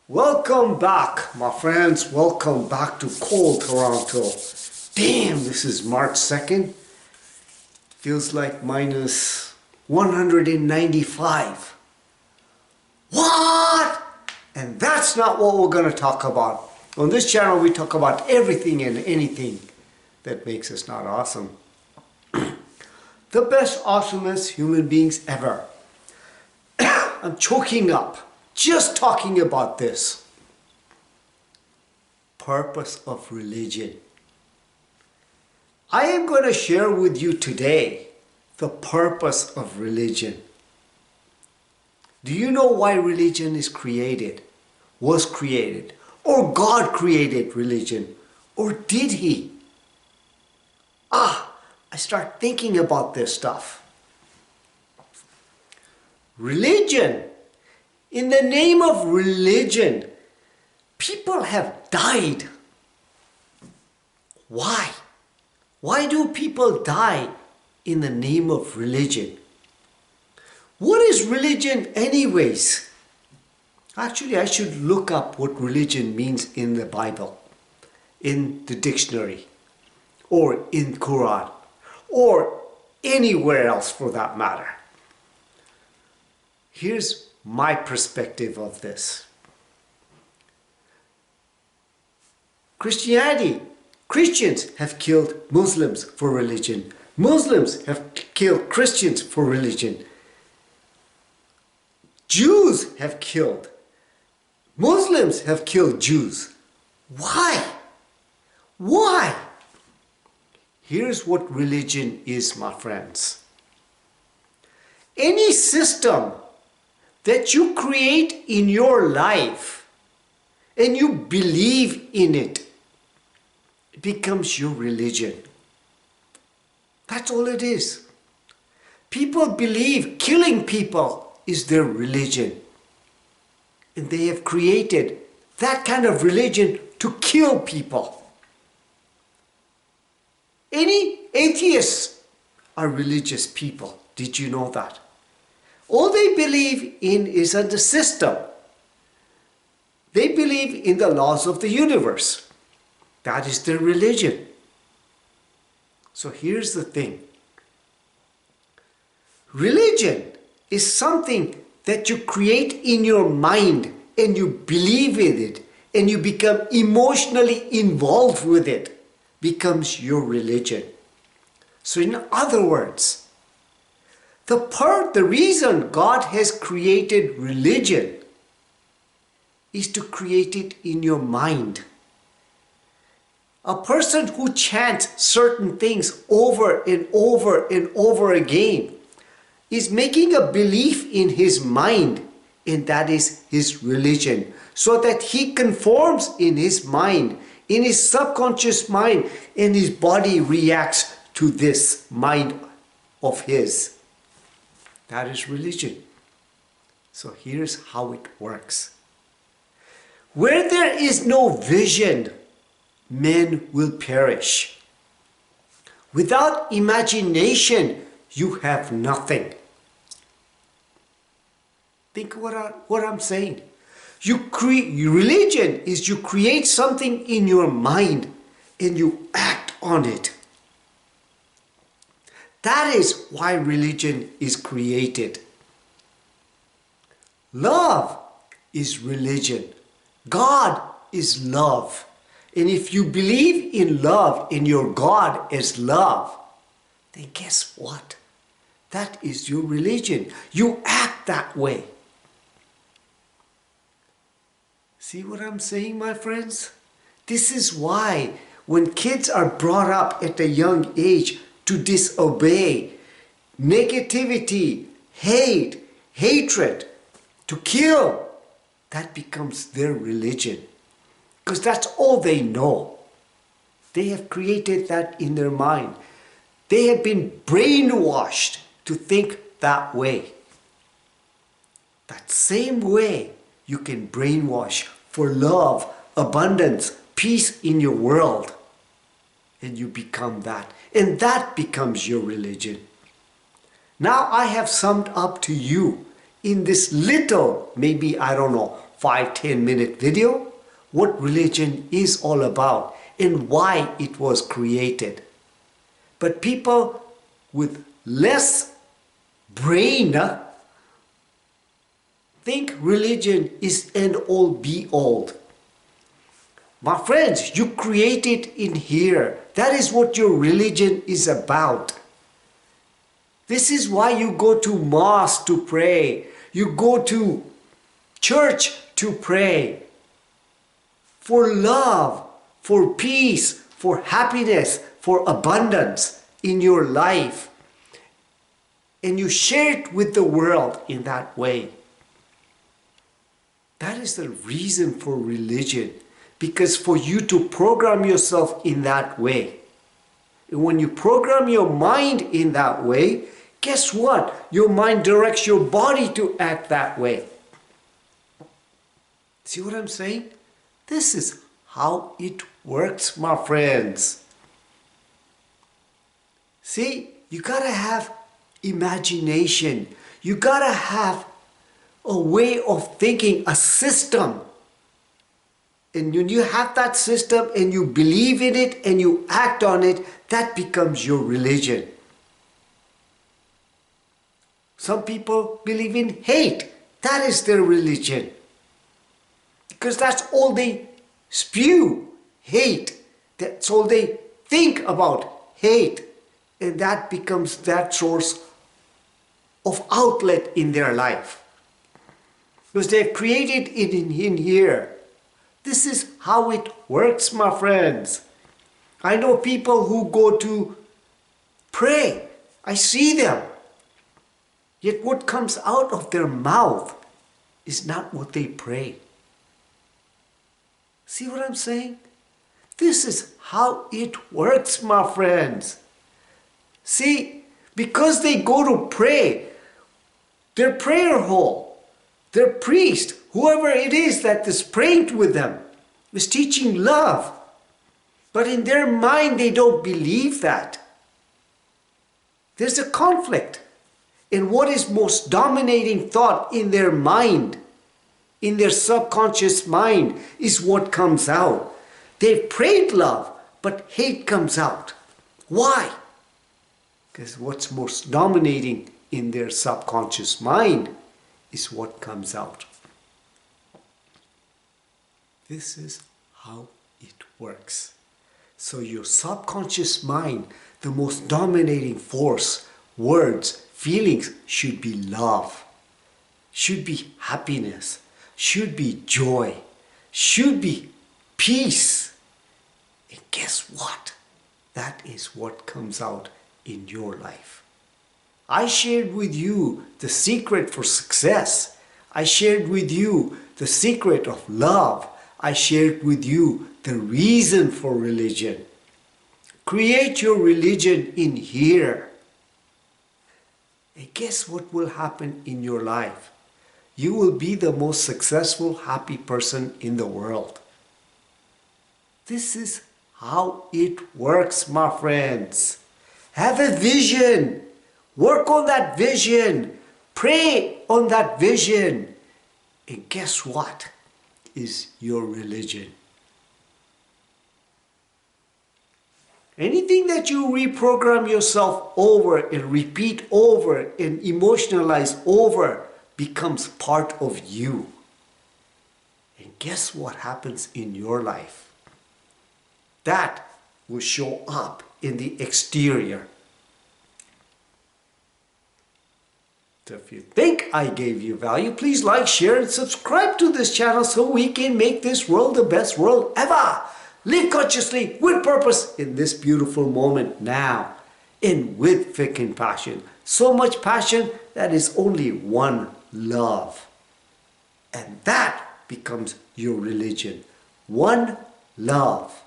Welcome back, my friends. Welcome back to cold Toronto. Damn, this is March 2nd. Feels like minus 195. What? And that's not what we're going to talk about. On this channel, we talk about everything and anything that makes us not awesome. The best, awesomest human beings ever. I'm choking up just talking about this. Purpose of religion. I am going to share with you today the purpose of religion. Do you know why religion is created, was created, or God created religion, or did He? I start thinking about this stuff. Religion. In the name of religion, people have died. Why? Why do people die in the name of religion? What is religion anyways? Actually, I should look up what religion means in the Bible, in the dictionary, or in Quran, or anywhere else for that matter. Here's my perspective of this. Christians have killed Muslims for religion. Muslims have killed Christians for religion. Jews have killed. Muslims have killed Jews. Why? Why? Here's what religion is, my friends. Any system that you create in your life and you believe in it, it becomes your religion. That's all it is. People believe killing people is their religion. And they have created that kind of religion to kill people. Any atheists are religious people. Did you know that? All they believe in is the system. They believe in the laws of the universe. That is their religion. So here's the thing. Religion is something that you create in your mind and you believe in it and you become emotionally involved with it, becomes your religion. So in other words, the reason God has created religion is to create it in your mind. A person who chants certain things over and over and over again is making a belief in his mind, and that is his religion, so that he conforms in his mind, in his subconscious mind, and his body reacts to this mind of his. That is religion. So here's how it works. Where there is no vision, men will perish. Without imagination, you have nothing. Think what I'm saying. Religion is you create something in your mind and you act on it. That is why religion is created. Love is religion. God is love. And if you believe in love, in your God as love, then guess what? That is your religion. You act that way. See what I'm saying, my friends? This is why when kids are brought up at a young age to disobey, negativity, hate, hatred, to kill, that becomes their religion. Because that's all they know. They have created that in their mind. They have been brainwashed to think that way. That same way you can brainwash for love, abundance, peace in your world. And you become that. And that becomes your religion. Now I have summed up to you in this little, maybe, I don't know, 5-10 minute video what religion is all about and why it was created. But people with less brain think religion is end all be all. My friends, you create it in here. That is what your religion is about. This is why you go to mosque to pray. You go to church to pray. For love, for peace, for happiness, for abundance in your life. And you share it with the world in that way. That is the reason for religion. Because for you to program yourself in that way. And when you program your mind in that way, guess what? Your mind directs your body to act that way. See what I'm saying? This is how it works, my friends. See, you gotta have imagination. You gotta have a way of thinking, a system. And when you have that system and you believe in it and you act on it, that becomes your religion. Some people believe in hate. That is their religion. Because that's all they spew, hate. That's all they think about, hate. And that becomes that source of outlet in their life. Because they've created it in here. This is how it works, my friends. I know people who go to pray. I see them. Yet what comes out of their mouth is not what they pray. See what I'm saying? This is how it works, my friends. See, because they go to pray, their prayer hall, their priest, whoever it is that is praying with them, is teaching love. But in their mind, they don't believe that. There's a conflict in what is most dominating thought in their mind, in their subconscious mind, is what comes out. They've prayed love, but hate comes out. Why? Because what's most dominating in their subconscious mind is what comes out. This is how it works. So your subconscious mind, the most dominating force, words, feelings should be love, should be happiness, should be joy, should be peace. And guess what? That is what comes out in your life. I shared with you the secret for success. I shared with you the secret of love. I shared with you the reason for religion. Create your religion in here. And guess what will happen in your life? You will be the most successful, happy person in the world. This is how it works, my friends. Have a vision. Work on that vision. Pray on that vision. And guess what is your religion? Anything that you reprogram yourself over and repeat over and emotionalize over becomes part of you. And guess what happens in your life? That will show up in the exterior. So if you think I gave you value, please like, share, and subscribe to this channel so we can make this world the best world ever. Live consciously with purpose in this beautiful moment now, and with freaking passion. So much passion that is only one love. And that becomes your religion. One love.